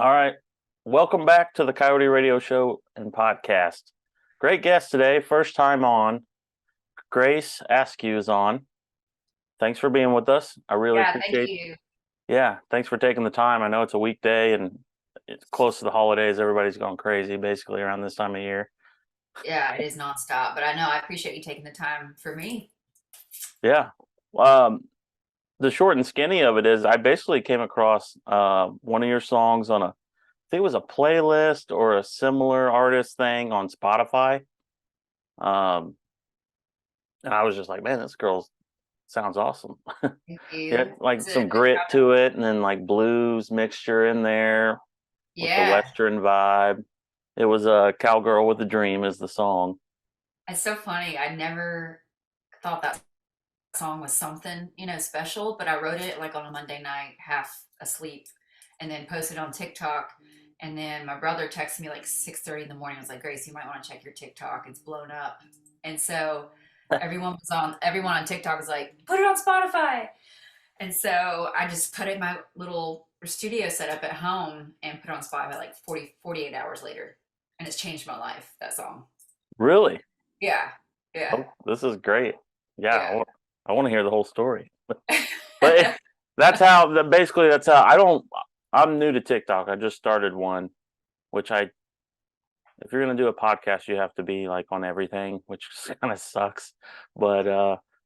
All right. Welcome back to the Coyote Radio Show and Podcast. Great guest today. First time on. Grace Askew is on. Thanks for being with us. I really Yeah, thank appreciate. you. Yeah, thanks for taking the time. I know it's a weekday and it's close to the holidays. Everybody's going crazy basically around this time of year. Yeah, it is nonstop, but I know I appreciate you taking the time for me. Yeah. Um, the short and skinny of it is I basically came across one of your songs on I think it was a playlist or a similar artist thing on Spotify. Um, and I was just like, man, this girl sounds awesome. Thank Yeah, you. like Is it? some grit to it, and then like blues mixture in there with the Yeah, western vibe. It was a Cowgirl with a Dream is the song. it's so funny. I never thought that song was something, special, but I wrote it like on a Monday night, half asleep, and then posted on TikTok. And then my brother texted me like 6:30 in the morning. I was like, Grace, you might want to check your TikTok. It's blown up. And so everyone on TikTok was like, put it on Spotify. And so I just put in my little studio setup at home and put it on Spotify like 48 hours later. And it's changed my life, that song. Really? Yeah. Yeah. Oh, this is great. Yeah, Yeah. I want to hear the whole story. But that's how basically that's how I don't. I'm new to TikTok. I just started one, which I if you're gonna do a podcast, you have to be like on everything, which kind of sucks. But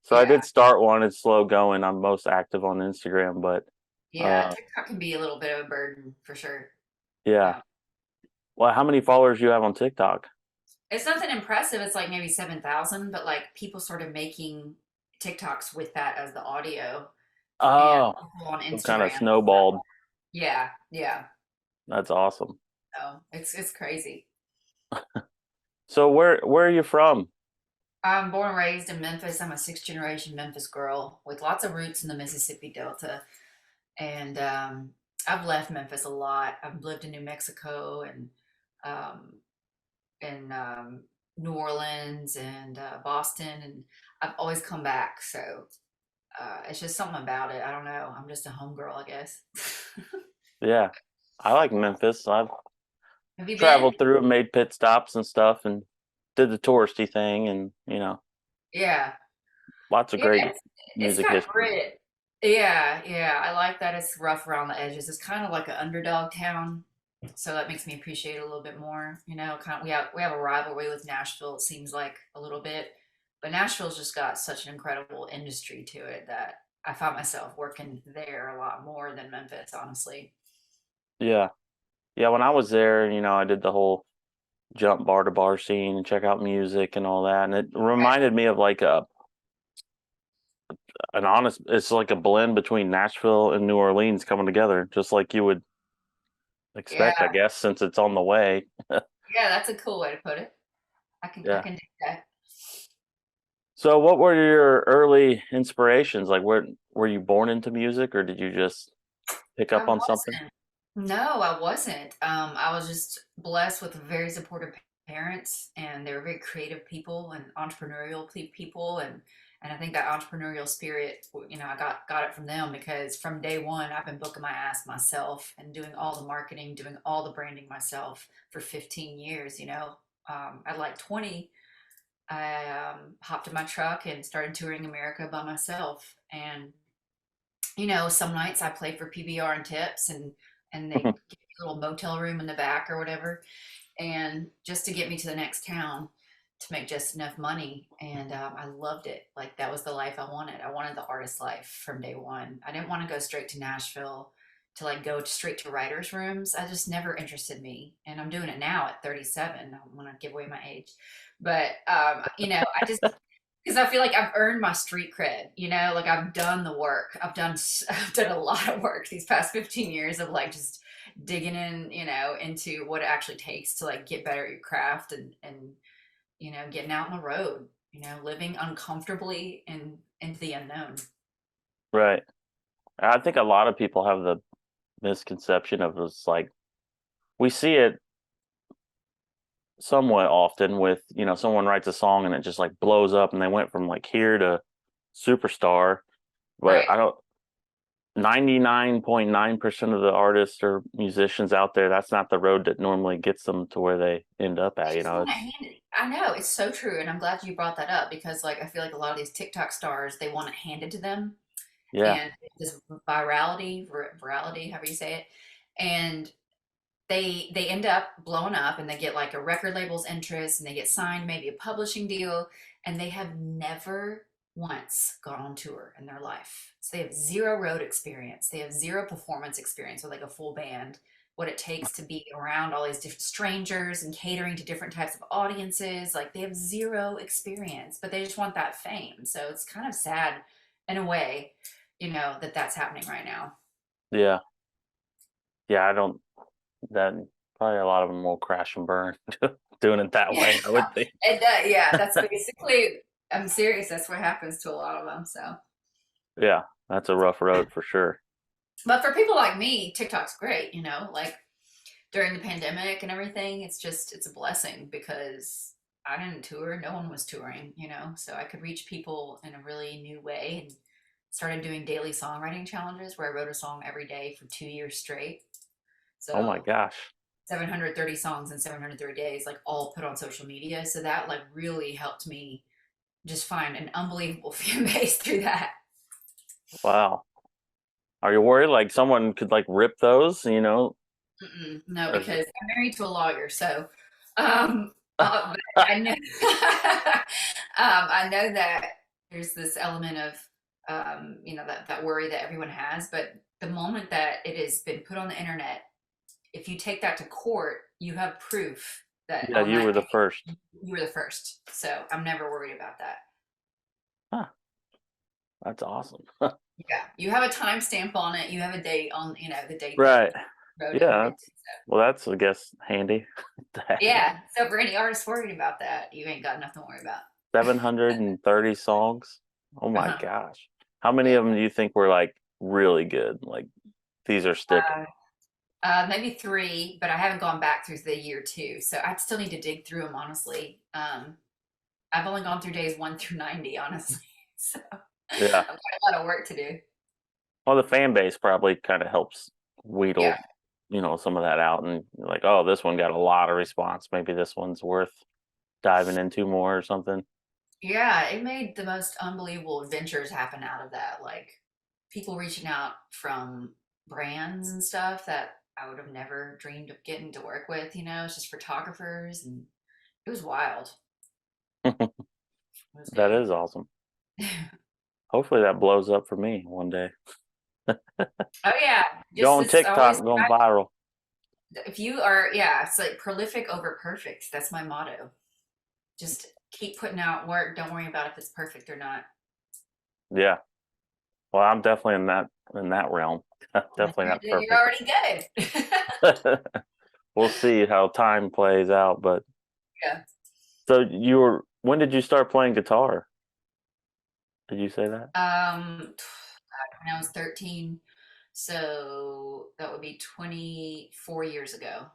so I Yeah. did start one. It's slow going. I'm most active on Instagram, but Yeah. uh, TikTok can be a little bit of a burden for sure. yeah. Well, how many followers do you have on TikTok? It's nothing impressive. It's like maybe 7,000, but like people started making TikToks with that as the audio and Oh, people on so kind of Instagram. snowballed. Yeah. Yeah. That's awesome. So it's crazy. So where are you from? I'm born and raised in Memphis. I'm a sixth generation Memphis girl with lots of roots in the Mississippi Delta. And I've left Memphis a lot. I've lived in New Mexico and um, in New Orleans and Boston, and I've always come back. So it's just something about it. I don't know. I'm just a homegirl, I guess. Yeah, I like Memphis. I've Have you been? traveled through and made pit stops and stuff, and did the touristy thing, and Yeah. lots of Yeah. great It's music got history. grit. Yeah. Yeah. I like that it's rough around the edges. It's kind of like an underdog town. So that makes me appreciate it a little bit more. Kind of we have a rivalry with Nashville, it seems like a little bit. But Nashville's just got such an incredible industry to it that I found myself working there a lot more than Memphis, honestly. Yeah, yeah. When I was there, I did the whole jump bar to bar scene and check out music and all that, and it Right. reminded me of like an honest. It's like a blend between Nashville and New Orleans coming together, just like you would expect, I Yeah. guess, since it's on the way. Yeah, that's a cool way to put it. I Yeah. can dig that. So, what were your early inspirations? Like, where were you born into music, or did you just pick I up on something? wasn't. No, I wasn't. I was just blessed with very supportive parents, and they were very creative people and entrepreneurial people, and I think that entrepreneurial spirit, I got it from them because from day one, I've been booking my ass myself and doing all the marketing, doing all the branding myself for 15 years. At like 20, I hopped in my truck and started touring America by myself, and some nights I play for PBR and tips and they give me a little motel room in the back or whatever. And just to get me to the next town to make just enough money. And I loved it. Like that was the life I wanted. I wanted the artist life from day one. I didn't want to go straight to Nashville to like go straight to writers' rooms. I just never interested me. And I'm doing it now at 37. I don't want to give away my age. But I just because I feel like I've earned my street cred, like I've done the work. I've done a lot of work these past 15 years of like just digging in, into what it actually takes to like get better at your craft and getting out on the road, living uncomfortably and into the unknown. Right. I think a lot of people have the misconception of this, like we see it somewhat often with, someone writes a song and it just like blows up and they went from like here to superstar. But Right. I don't. 99.9% of the artists or musicians out there, that's not the road that normally gets them to where they end up They at. just want to It's hand it. I know it's so true, and I'm glad you brought that up because, like, I feel like a lot of these TikTok stars they want it handed to them, yeah, and this virality, however you say it, and they end up blowing up and they get like a record label's interest and they get signed maybe a publishing deal and they have never once gone on tour in their life. So they have zero road experience. They have zero performance experience with like a full band, what it takes to be around all these different strangers and catering to different types of audiences. Like they have zero experience, but they just want that fame. So it's kind of sad in a way, that that's happening right now. yeah, yeah. I don't. That probably a lot of them will crash and burn doing it that Yeah, way. I would think. it does. Yeah, that's basically. I'm serious. That's what happens to a lot of them. So, Yeah, that's a rough road for sure. but for people like me, TikTok's great. Like during the pandemic and everything, it's a blessing because I didn't tour. No one was touring. So I could reach people in a really new way and started doing daily songwriting challenges where I wrote a song every day for 2 years straight. Oh my So gosh. 730 songs in 730 days, like all put on social media. So that like really helped me just find an unbelievable fan base through that. Wow. Are you worried like someone could like rip those? No, Or is because I'm married to a lawyer, so but I know I know that there's this element of that worry that everyone has, but the moment that it has been put on the internet, if you take that to court, you have proof that yeah, on you that were the day first. you were the first. So I'm never worried about that. Huh, that's awesome. Yeah, you have a timestamp on it. You have a date on, the date that Right. you wrote it, Yeah, right? that's well, that's I guess handy to have. Yeah. So for any artist worried about that, you ain't got nothing to worry about. 730 songs. Oh my Uh-huh. gosh. How many Yeah. of them do you think were like really good? Like these are sticking. Uh, maybe three, but I haven't gone back through the year two, so I still need to dig through them. Honestly, I've only gone through days 1 through 90. Honestly, so Yeah. I've got a lot of work to do. Well, the fan base probably kind of helps Yeah. wheedle, some of that out and you're like, oh, this one got a lot of response. Maybe this one's worth diving into more or something. Yeah, it made the most unbelievable adventures happen out of that. Like people reaching out from brands and stuff that I would have never dreamed of getting to work with. It's just photographers, and it was wild. It was That good. is awesome. Hopefully that blows up for me one day. Oh yeah, just Going it's always TikTok, going viral. if you are, yeah, it's like prolific over perfect. That's my motto. Just keep putting out work. Don't worry about if it's perfect or not. Yeah. Well, I'm definitely in that realm. Definitely not You're perfect. already good. We'll see how time plays out. But Yeah. so when did you start playing guitar? Did you say that? When I was 13, so that would be 24 years ago.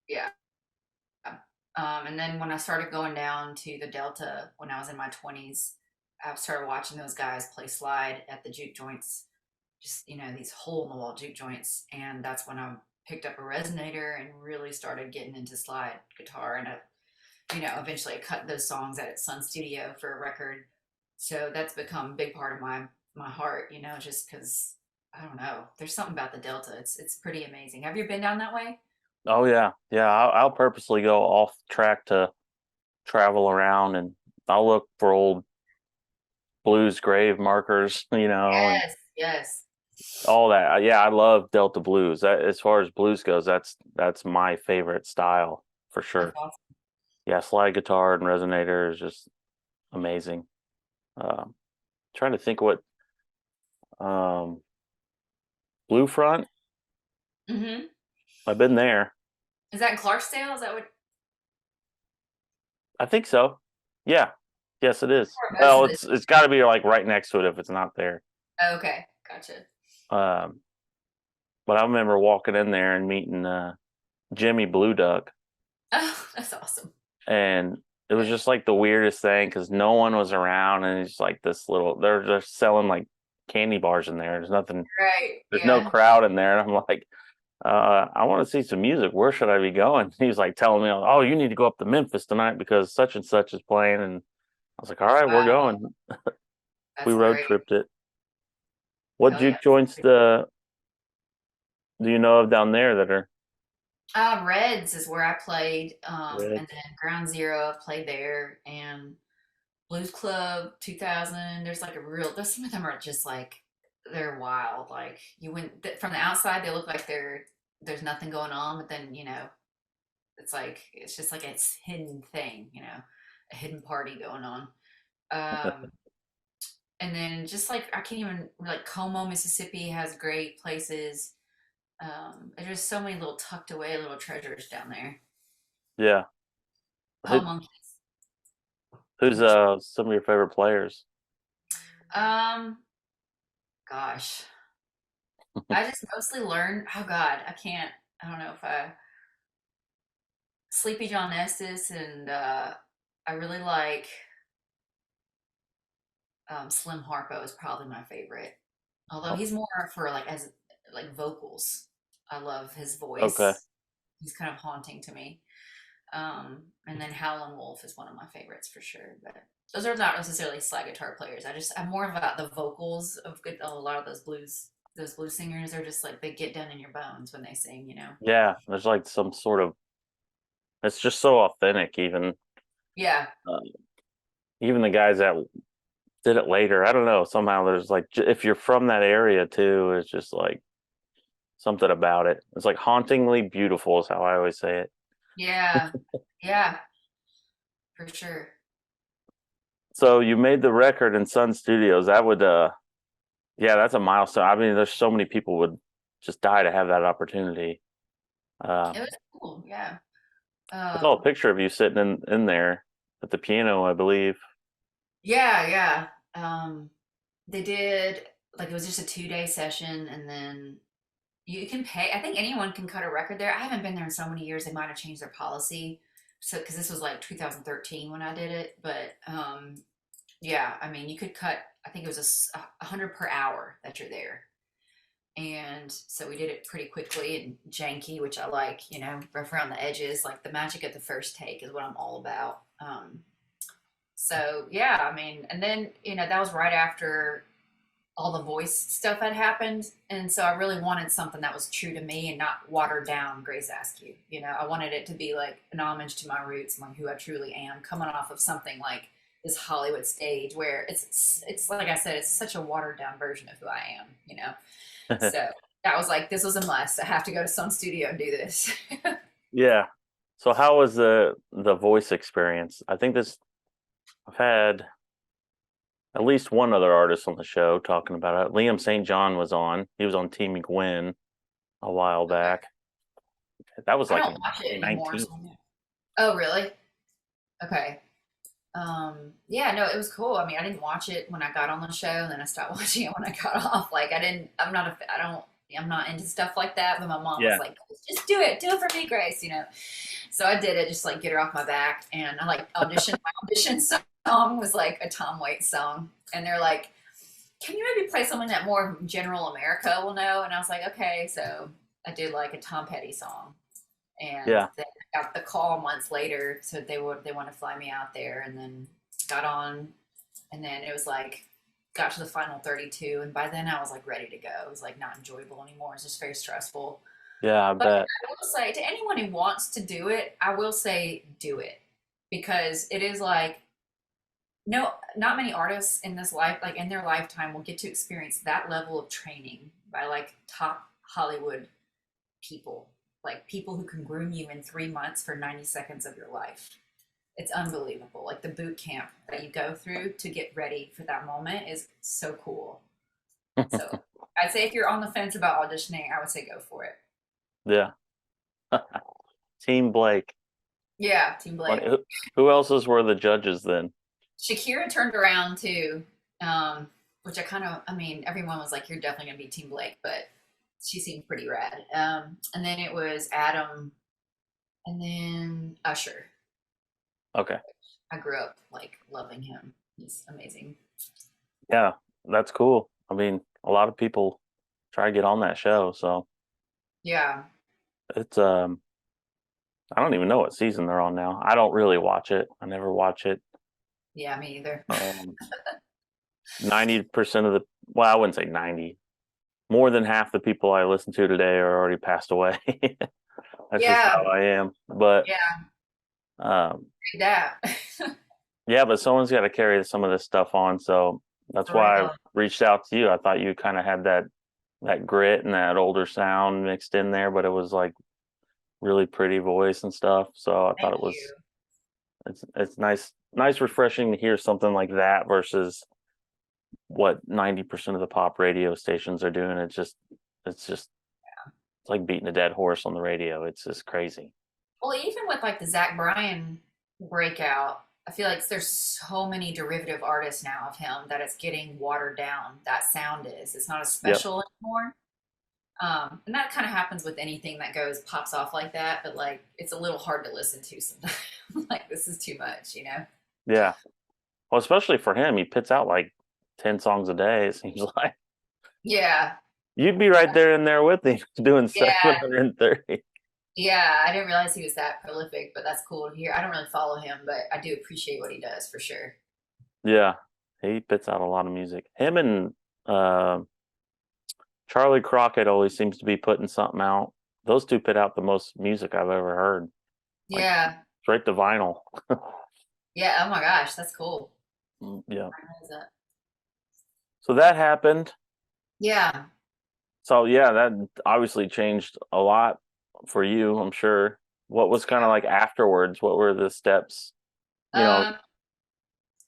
Yeah. And then when I started going down to the Delta when I was in my 20s, I started watching those guys play slide at the juke joints, just, these hole in the wall juke joints. And that's when I picked up a resonator and really started getting into slide guitar. And eventually I cut those songs at Sun Studio for a record. So that's become a big part of my heart, just because I don't know. There's something about the Delta. It's pretty amazing. Have you been down that way? Oh yeah, yeah. I'll purposely go off track to travel around, and I'll look for old blues grave markers, and Yes, yes. all that. Yeah, I love Delta blues. As far as blues goes, that's my favorite style for That's sure. awesome. Yeah, slide guitar and resonator is just amazing. Um, Trying to think what um, Blue Front. Hmm. I've been there. Is that in Clarksdale? Is that what I think so. Yeah. Yes, it is. where most Well, of the it's got to be like right next to it if it's not there. oh, okay, gotcha. Um, but I remember walking in there and meeting Jimmy Blue Duck, Oh, that's awesome. and it was just like the weirdest thing because no one was around, and it's like this little. They're selling like candy bars in there. There's nothing. Right. There's no Yeah. crowd in there. And I'm like, I want to see some music. Where should I be going? He was like telling me, oh, you need to go up to Memphis tonight because such and such is playing. And I was like, all right, we're Wow. going. We That's road great. tripped it. What Hell yeah. juke joints do you know of down there that are Reds is where I played, and red? then Ground Zero, I played there, and Blues Club 2000. There's some of them are just like, they're wild. Like, from the outside, they look like there's nothing going on, but then, it's just like it's hidden thing, a hidden party going on. Um, and then just like, I can't even, like, Como, Mississippi has great places. There's just so many little tucked away little treasures down there. Yeah. Hell Who, monkeys. who's some of your favorite players? Um, Gosh, I just mostly learned. Oh God, I can't. I don't know if I Sleepy John Estes, and I really like Slim Harpo is probably my favorite. Although Oh, he's more for like as like vocals. I love his okay. voice. He's kind of haunting to me. And then Howlin' Wolf is one of my favorites for sure. But those are not necessarily slide guitar players. I'm more about the vocals of a lot of those blues. Those blues singers are just like they get down in your bones when they sing. Yeah, there's like some sort of it's just so authentic. Yeah, Uh, even the guys that did it later, I don't know. Somehow there's like if you're from that area too, it's just like something about it. It's like hauntingly beautiful is how I always say it. yeah, yeah, for sure. So you made the record in Sun Studios. That would yeah, that's a milestone. I mean, there's so many people would just die to have that opportunity. It Um, was cool. Yeah. I saw a Um, picture of you sitting in there at the piano, I believe. yeah, yeah. They did like it was just a 2-day session, and then you can pay. I think anyone can cut a record there. I haven't been there in so many years. They might have changed their policy. So, because this was like 2013 when I did it, but yeah, I mean, you could cut. I think it was a hundred per hour that you're there, and so we did it pretty quickly and janky, which I like. Rough around the edges. Like the magic of the first take is what I'm all about. So yeah, I mean, and then that was right after all the voice stuff had happened. And so I really wanted something that was true to me and not watered down Grace Askew. I wanted it to be like an homage to my roots and like who I truly am, coming off of something like this Hollywood stage where it's like I said, it's such a watered down version of who I am. So that was like this was a must. I have to go to some studio and do this. Yeah. So how was the voice experience? I think this I've had at least one other artist on the show talking about it. Liam St. John was on. He was on Team McGuinn a while Okay. back. That was I like don't in watch it anymore. 2019. Oh, really? Okay. Yeah, no, it was cool. I mean, I didn't watch it when I got on the show, and then I stopped watching it when I got off. Like, I didn't, I'm not, a, I don't, I'm not into stuff like that. But my mom was Yeah. like, just do it for me, Grace. So I did it, just like get her off my back. And I like auditioned. My audition song was like a Tom Waits song. And they're like, can you maybe play something that more general America will know? And I was like, okay. So I did like a Tom Petty song. And Yeah. then I got the call months later, so they want to fly me out there, and then got on, and then it was like got to the final 32, and by then I was like ready to go. It was like not enjoyable anymore. It's just very stressful. Yeah, I But bet. I will say to anyone who wants to do it, I will say do it because it is like no, not many artists in this life, like in their lifetime, will get to experience that level of training by like top Hollywood people, like people who can groom you in 3 months for 90 seconds of your life. It's unbelievable. Like the boot camp that you go through to get ready for that moment is so cool. So I'd say if you're on the fence about auditioning, I would say go for it. Yeah. Team Blake. Yeah, Team Funny. Blake. Who else's were the judges then? Shakira turned around too, which I mean, everyone was like, you're definitely going to be Team Blake, but she seemed pretty rad. And then it was Adam and then Usher. Okay. I grew up like loving him. He's amazing. Yeah, that's cool. I mean, a lot of people try to get on that show, so Yeah. it's I don't even know what season they're on now. I don't really watch it. I never watch it. Yeah, me either. 90% of the, well, I wouldn't say 90. More than half the people I listen to today are already passed away. That's just Yeah. how I am. But Yeah. um, That. yeah, but someone's got to carry some of this stuff on. So that's For why I real. reached out to you. I thought you kind of had that grit and that older sound mixed in there, but it was like really pretty voice and stuff. So I thought Thank it was you. it's nice refreshing to hear something like that versus what 90% of the pop radio stations are doing. It's just it's like beating a dead horse on the radio. It's just crazy. Well, even with like the Zach Bryan breakout, I feel like there's so many derivative artists now of him that it's getting watered down. That sound is. It's not as Yep. special anymore. And that kind of happens with anything that goes pops off like that, but like it's a little hard to listen to sometimes. Like this is too much, you know? Yeah. Well, especially for him, he puts out like 10 songs a day, it seems like. Yeah. You'd be right there in there with him doing Yeah. 730. Yeah. I didn't realize he was that prolific, but that's cool to hear. I don't really follow him, but I do appreciate what he does for sure. Yeah. He puts out a lot of music. Him and uh, Charlie Crockett always seems to be putting something out. Those two put out the most music I've ever heard. Like Yeah. straight to vinyl. Yeah. Oh my gosh. That's cool. Yeah. I realize that. So that happened. Yeah. So yeah, that obviously changed a lot for you, I'm sure. What was kind of like afterwards? What were the steps? You know, Um,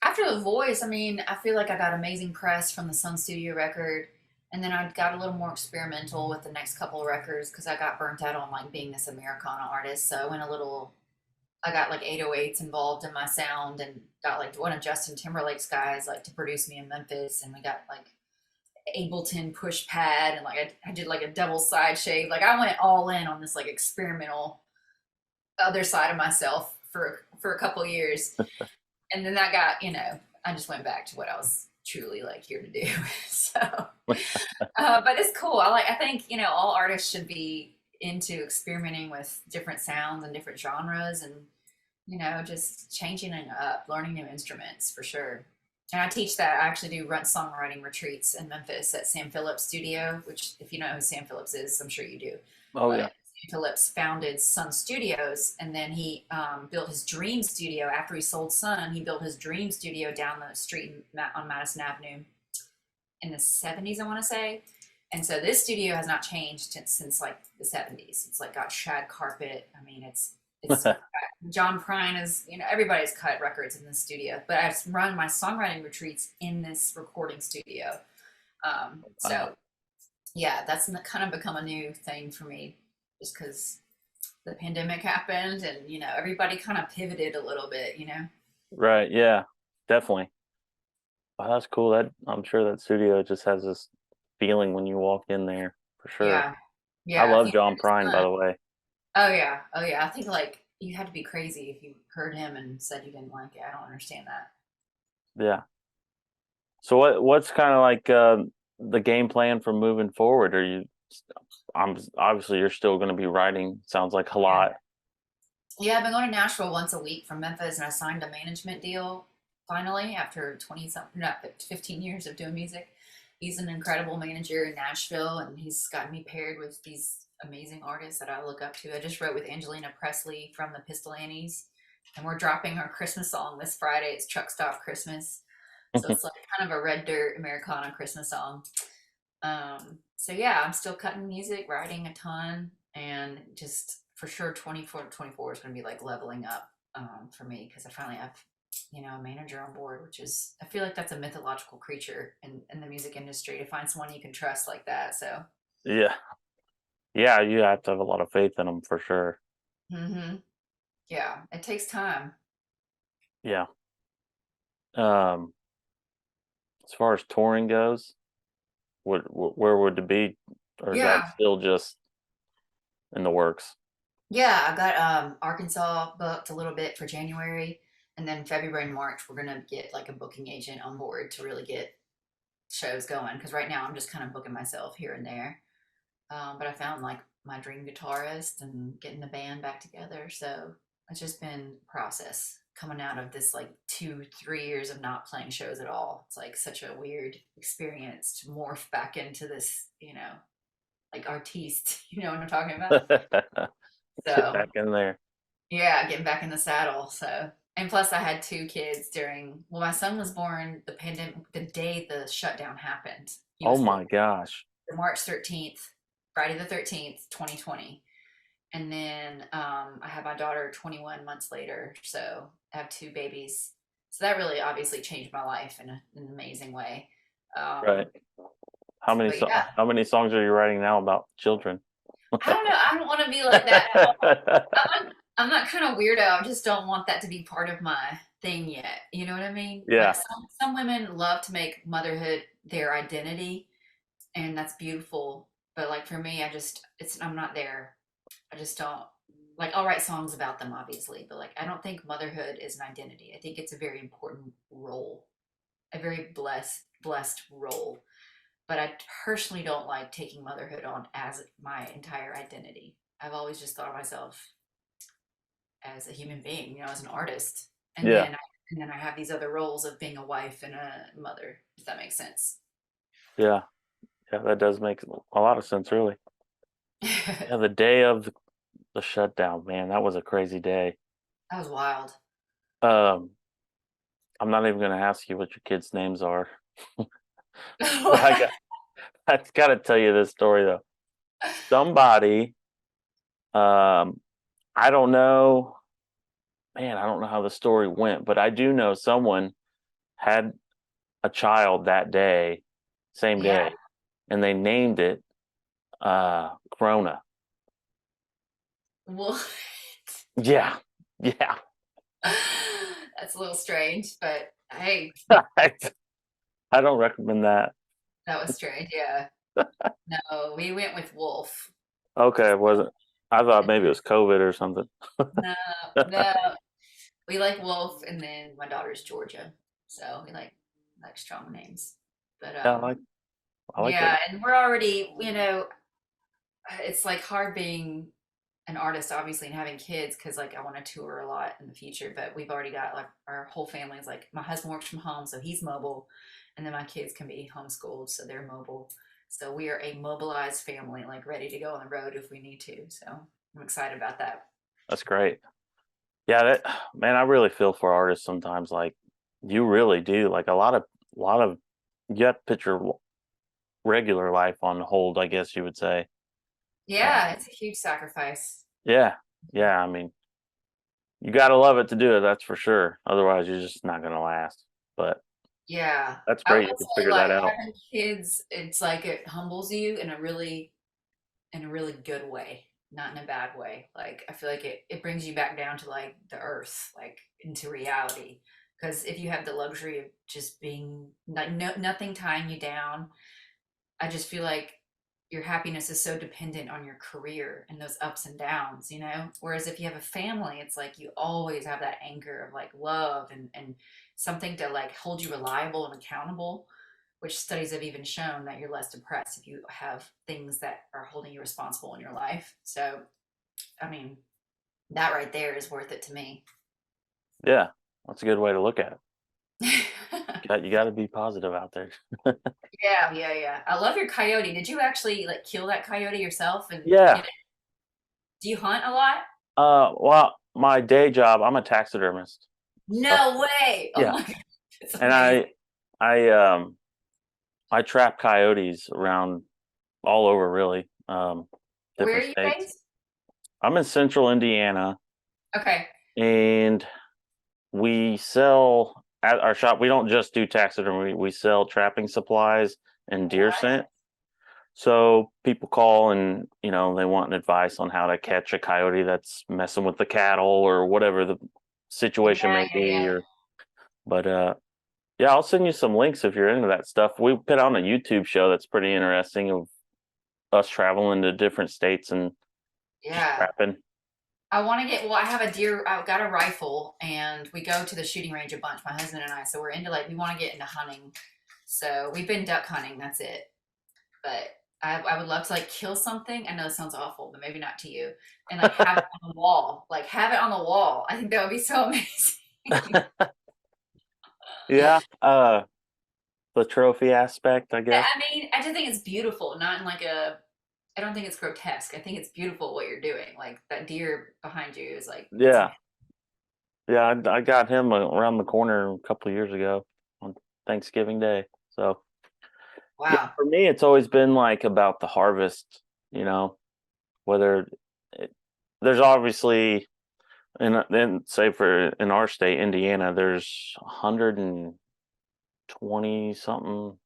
After The Voice, I mean, I feel like I got amazing press from the Sun Studio record, and then I got a little more experimental with the next couple of records because I got burnt out on like being this Americana artist. So I went a little. I got like 808s involved in my sound, and got like one of Justin Timberlake's guys like to produce me in Memphis, and we got like Ableton push pad, and like I did like a double side shave. Like I went all in on this like experimental other side of myself for a couple of years, and then that got, I just went back to what I was truly like here to do. So, but it's cool. I think all artists should be into experimenting with different sounds and different genres, and just changing it up, learning new instruments for sure. And I teach that. I actually do run songwriting retreats in Memphis at Sam Phillips Studio, which, if you know who Sam Phillips is, I'm sure you do. oh But yeah. Sam Phillips founded Sun Studios, and then he built his dream studio after he sold Sun. He built his dream studio down the street on Madison Avenue in the 70s, I want to say. And so this studio has not changed since like the 70s. It's like got shag carpet. I mean, it's John Prine is, everybody's cut records in this studio, but I run my songwriting retreats in this recording studio. Wow. So yeah, that's kind of become a new thing for me just because the pandemic happened and, everybody kind of pivoted a little bit. Right. Yeah. Definitely. Wow, that's cool. That I'm sure that studio just has this feeling when you walk in there for sure. Yeah. I Yeah. If love you John Prine, by the way. Oh yeah. Oh yeah. I think like you had to be crazy if you heard him and said you didn't like it. I don't understand that. Yeah. So what's kind of like the game plan for moving forward? Are you? I'm obviously you're still going to be writing. Sounds like a lot. Yeah, I've been going to Nashville once a week from Memphis, and I signed a management deal finally after 20 something, not 15 years of doing music. He's an incredible manager in Nashville, and he's gotten me paired with these amazing artists that I look up to. I just wrote with Angelina Presley from the Pistol Annies, and we're dropping our Christmas song this Friday. It's Truck Stop Christmas. So it's like kind of a red dirt Americana Christmas song. So yeah, I'm still cutting music, writing a ton, and just for sure 24 is going to be like leveling up for me because I finally have, a manager on board, which is, I feel like that's a mythological creature in the music industry to find someone you can trust like that. So, Yeah. Yeah. You have to have a lot of faith in them for sure. hmm yeah, it takes time. Yeah. Um, as far as touring goes, where would it be, or is that Yeah. still just in the works? Yeah, I got Arkansas booked a little bit for January, and then February and March we're gonna get like a booking agent on board to really get shows going because right now I'm just kind of booking myself here and there. But I found like my dream guitarist and getting the band back together. So it's just been a process coming out of this like 2, 3 years of not playing shows at all. It's like such a weird experience to morph back into this, like artiste, you know what I'm talking about? Get So back in there. yeah, getting back in the saddle. So and plus I had 2 kids well, my son was born the pandemic the day the shutdown happened. He Oh was born my gosh. March 13th, Friday the 13th, 2020. And then I had my daughter 21 months later. So I have 2 babies. So that really obviously changed my life in an amazing way. Right. But yeah, How many songs are you writing now about children? I don't know. I don't want to be like that at all. I'm not kind of weirdo. I just don't want that to be part of my thing yet. You know what I mean? Like Yeah. some women love to make motherhood their identity, and that's beautiful. But like for me, I'm not there. I just don't like I'll write songs about them obviously, but like I don't think motherhood is an identity. I think it's a very important role, a very blessed role. But I personally don't like taking motherhood on as my entire identity. I've always just thought of myself as a human being, as an artist. And Yeah. then I have these other roles of being a wife and a mother, if that makes sense. Yeah. Yeah, that does make a lot of sense, really. That Yeah, the day of the shutdown, man, that was a crazy day. was wild. Um, I'm not even gonna ask you what your kids' names are. But I gotta tell you this story though. Somebody, um, I don't know, man, I don't know how the story went, but I do know someone had a child that day, same Yeah. day, and they named it Corona. Well, Yeah. Yeah. that's a little strange, but hey, I don't recommend that. that was strange. Yeah. No, we went with Wolf. Okay, it wasn't. I thought And maybe it was COVID or something. no, no, we like Wolf, and then my daughter's Georgia, so we like strong names. But Yeah, I like that. yeah, and we're already, it's like hard being an artist, obviously, and having kids because like I want to tour a lot in the future. But we've already got like our whole family is like my husband works from home, so he's mobile, and then my kids can be homeschooled, so they're mobile. So we are a mobilized family, like ready to go on the road if we need to. So I'm excited about that. That's great. Yeah, that man, I really feel for artists sometimes. Like you really do. Like a lot of you have to put your regular life on hold, I guess you would say. Yeah, it's a huge sacrifice. Yeah, yeah. I mean, you got to love it to do it. That's for sure. Otherwise, you're just not gonna last. But Yeah. that's I great. You will can say figure that like out. having kids, it's like it humbles you in a really good way, not in a bad way. Like I feel like it brings you back down to like the earth, like into reality. Because if you have the luxury of just being like nothing tying you down, I just feel like your happiness is so dependent on your career and those ups and downs. Whereas if you have a family, it's like you always have that anchor of like love and something to like hold you reliable and accountable, which studies have even shown that you're less depressed if you have things that are holding you responsible in your life. So, I mean, that right there is worth it to me. Yeah, that's a good way to look at it. Yeah, You got to be positive out there. yeah, yeah. I love your coyote. Did you actually like kill that coyote yourself and Yeah. get it? Do you hunt a lot? Well, my day job, I'm a taxidermist. So No way. Oh yeah, my God. It's and amazing. I I trap coyotes around all over really, Where are different you states. based? I'm in central Indiana Okay. and we sell at our shop. We don't just do taxidermy. We sell trapping supplies and deer What? scent. So people call and, they want advice on how to catch a coyote that's messing with the cattle or whatever the Yeah, situation may yeah, be yeah. but yeah, I'll send you some links if you're into that stuff. We put on a YouTube show that's pretty interesting of us traveling to different states and just Yeah. trapping. Well, I have a deer, I've got a rifle and we go to the shooting range a bunch, my husband and I. So we're into like, we want to get into hunting. So we've been duck hunting. That's it. But I would love to like kill something. I know this sounds awful, but maybe not to you. And like have it on the wall. Like have it on the wall. I think that would be so amazing. Yeah. The trophy aspect, I guess. I mean, I just think it's beautiful, not in like a. I don't think it's grotesque. I think it's beautiful what you're doing. Like that deer behind you is like it's Yeah. Yeah, I got him around the corner a couple of years ago on Thanksgiving Day. So, yeah, wow. for me, it's always been like about the harvest, you know, whether it, there's obviously, and then say for in our state, Indiana, there's 120 something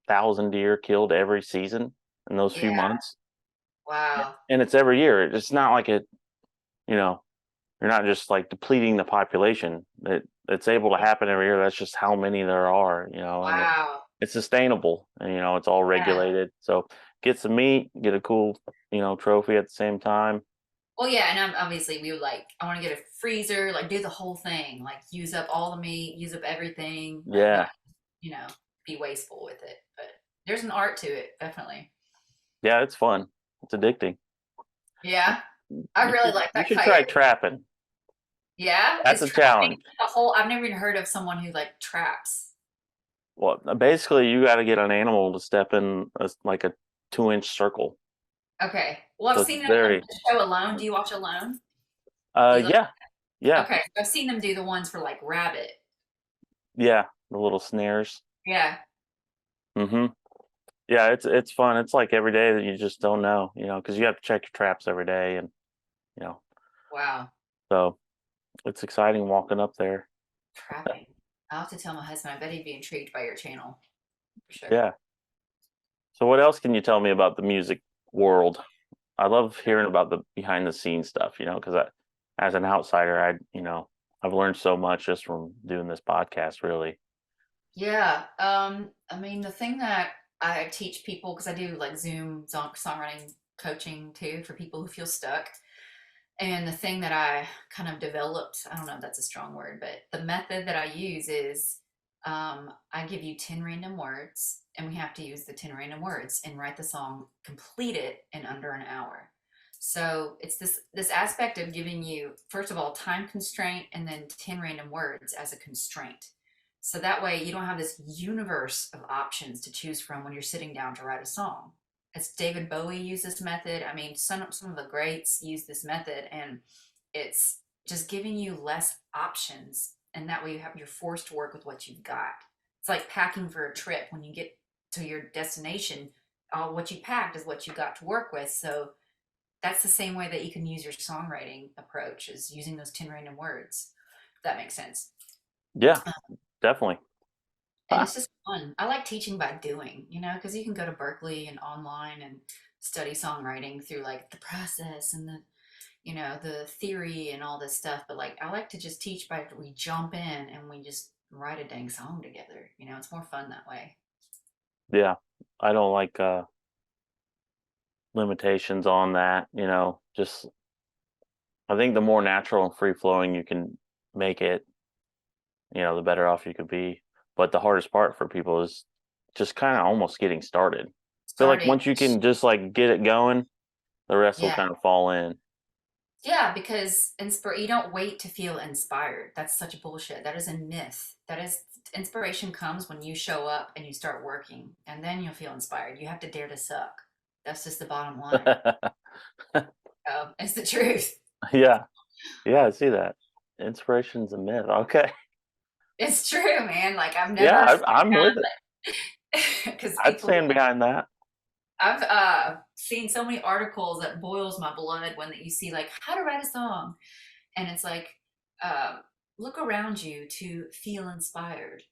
thousand deer killed every season in those few Yeah. months. Wow. And it's every year. It's not like you know, you're not just like depleting the population. It's able to happen every year. That's just how many there are, and Wow. it's sustainable and it's all Yeah. regulated. So get some meat, get a cool, trophy at the same time. Well, yeah, and obviously we would like I want to get a freezer, like do the whole thing, like use up all the meat, use up everything, like not, Yeah. you know, be wasteful with it. But there's an art to it, definitely. Yeah, it's fun. It's addicting. Yeah. I really like You that should try coyote. trapping. Yeah. That's Is a trapping challenge. a whole I've never even heard of someone who like traps. Well, basically you got to get an animal to step in like a 2-inch circle. Okay. Well, I've So it's seen it on very, the show Alone. Do you watch Alone? Do you like yeah, yeah, Okay, I've seen them do the ones for like rabbit. yeah. The little snares. Yeah. Hmm. Yeah, it's fun. It's like every day that you just don't know, because you have to check your traps every day, and you know, Wow. so it's exciting walking up there. Trapping. I'll have to tell my husband. I bet he'd be intrigued by your channel for sure. Yeah. So what else can you tell me about the music world? I love hearing about the behind the scenes stuff, because as an outsider, I've learned so much just from doing this podcast, really. Yeah. I mean, the thing that I teach people, because I do like Zoom songwriting coaching too for people who feel stuck. And the thing that I kind of developed, I don't know if that's a strong word, but the method that I use is I give you 10 random words, and we have to use the 10 random words and write the song, complete it in under an hour. So it's this aspect of giving you, first of all, time constraint and then 10 random words as a constraint. So that way you don't have this universe of options to choose from when you're sitting down to write a song. As David Bowie used this method. I mean, some of the greats use this method, and it's just giving you less options, and that way you're forced to work with what you've got. It's like packing for a trip. When you get to your destination, all what you packed is what you got to work with. So that's the same way that you can use your songwriting approach, is using those 10 random words. If that makes sense. Yeah, definitely. And Huh. it's just fun. I like teaching by doing, because you can go to Berkeley and online and study songwriting through like the process and the theory and all this stuff. But like, I like to just teach by we jump in and we just write a dang song together. It's more fun that way. Yeah. I don't like limitations on that, just I think the more natural and free flowing you can make it, the better off you could be. But the hardest part for people is just kind of almost getting started. I feel like Starting, once you can just like get it going, the rest will yeah. kind of fall in. Yeah, because you don't wait to feel inspired. That's such bullshit. That is a myth. That is Inspiration comes when you show up and you start working, and then you'll feel inspired. You have to dare to suck. That's just the bottom line. It's the truth. Yeah. Yeah, I see that. Inspiration's a myth. Okay. It's true, man. Like I've Yeah, never seen I'm with it. because I'd people stand behind that. I've seen so many articles that boils my blood when you see like how to write a song, and it's like uh, look around you to feel inspired,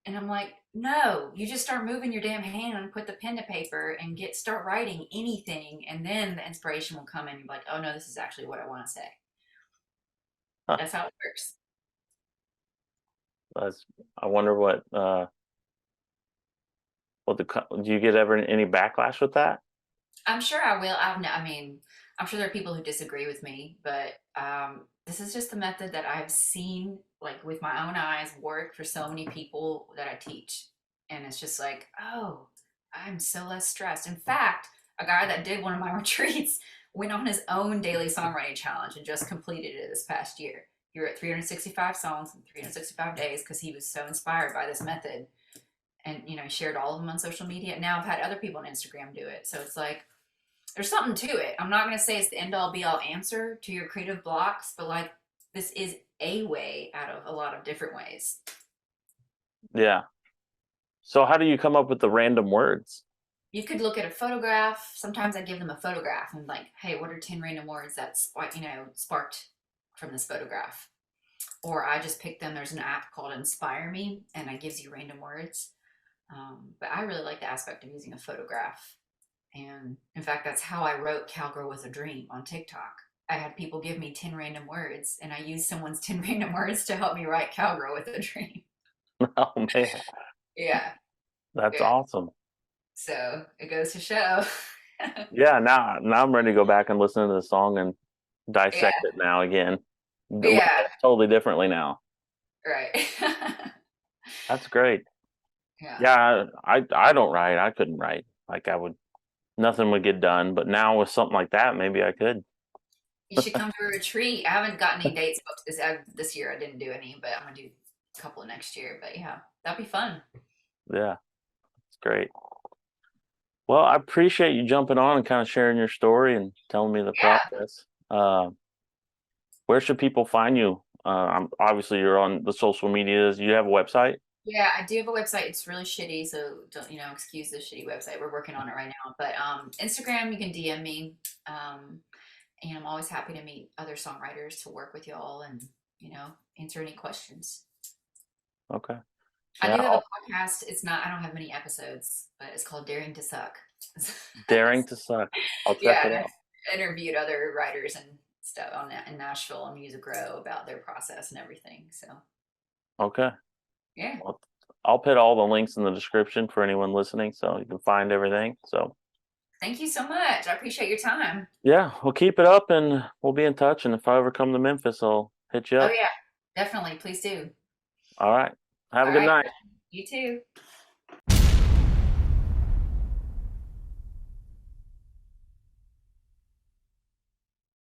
and I'm like, no, you just start moving your damn hand and put the pen to paper and start writing anything, and then the inspiration will come in. You're like, oh no, this is actually what I want to say. Huh. That's how it works. That's, I wonder do you get ever any backlash with that? I'm sure I will. I mean, I'm sure there are people who disagree with me, but this is just the method that I've seen, like with my own eyes, work for so many people that I teach. And it's just like, oh, I'm so less stressed. In fact, a guy that did one of my retreats went on his own daily songwriting challenge and just completed it this past year. He wrote 365 songs in 365 days because he was so inspired by this method. And, he shared all of them on social media. Now I've had other people on Instagram do it. So it's like, there's something to it. I'm not going to say it's the end all be all answer to your creative blocks, but like, this is a way out of a lot of different ways. Yeah. So how do you come up with the random words? You could look at a photograph. Sometimes I give them a photograph and like, hey, what are 10 random words that sparked from this photograph? Or I just pick them. There's an app called Inspire Me, and it gives you random words. But I really like the aspect of using a photograph. And in fact, that's how I wrote Cowgirl with a Dream on TikTok. I had people give me 10 random words, and I used someone's 10 random words to help me write Cowgirl with a Dream. Oh man, Yeah, that's yeah. awesome. So it goes to show. Yeah, now I'm ready to go back and listen to the song and Yeah, dissect it now again. Look at yeah, it totally differently now. right. That's great. Yeah. Yeah, I don't write. I couldn't write. Like I would, nothing would get done. But now with something like that, maybe I could. You should come to a retreat. I haven't gotten any dates booked this year. I didn't do any, but I'm gonna do a couple next year. But yeah, that'd be fun. Yeah, it's great. Well, I appreciate you jumping on and kind of sharing your story and telling me the Yeah, process. Where should people find you? Obviously you're on the social medias. You have a website? yeah, I do have a website. It's really shitty, so don't excuse the shitty website. We're working on it right now. But Instagram, you can DM me, and I'm always happy to meet other songwriters to work with y'all and answer any questions. Okay. I Yeah, do have a podcast. It's not. I don't have many episodes, but it's called Daring to Suck. Daring to Suck. I'll check Yeah, it and out. I've interviewed other writers and stuff on that in Nashville and Music Row about their process and everything. So Okay. yeah, Well, I'll put all the links in the description for anyone listening so you can find everything. So, thank you so much. I appreciate your time. yeah, we'll keep it up and we'll be in touch. And if I ever come to Memphis, I'll hit you Oh up. yeah, definitely. Please do. All right. Have a All good right, night. you too.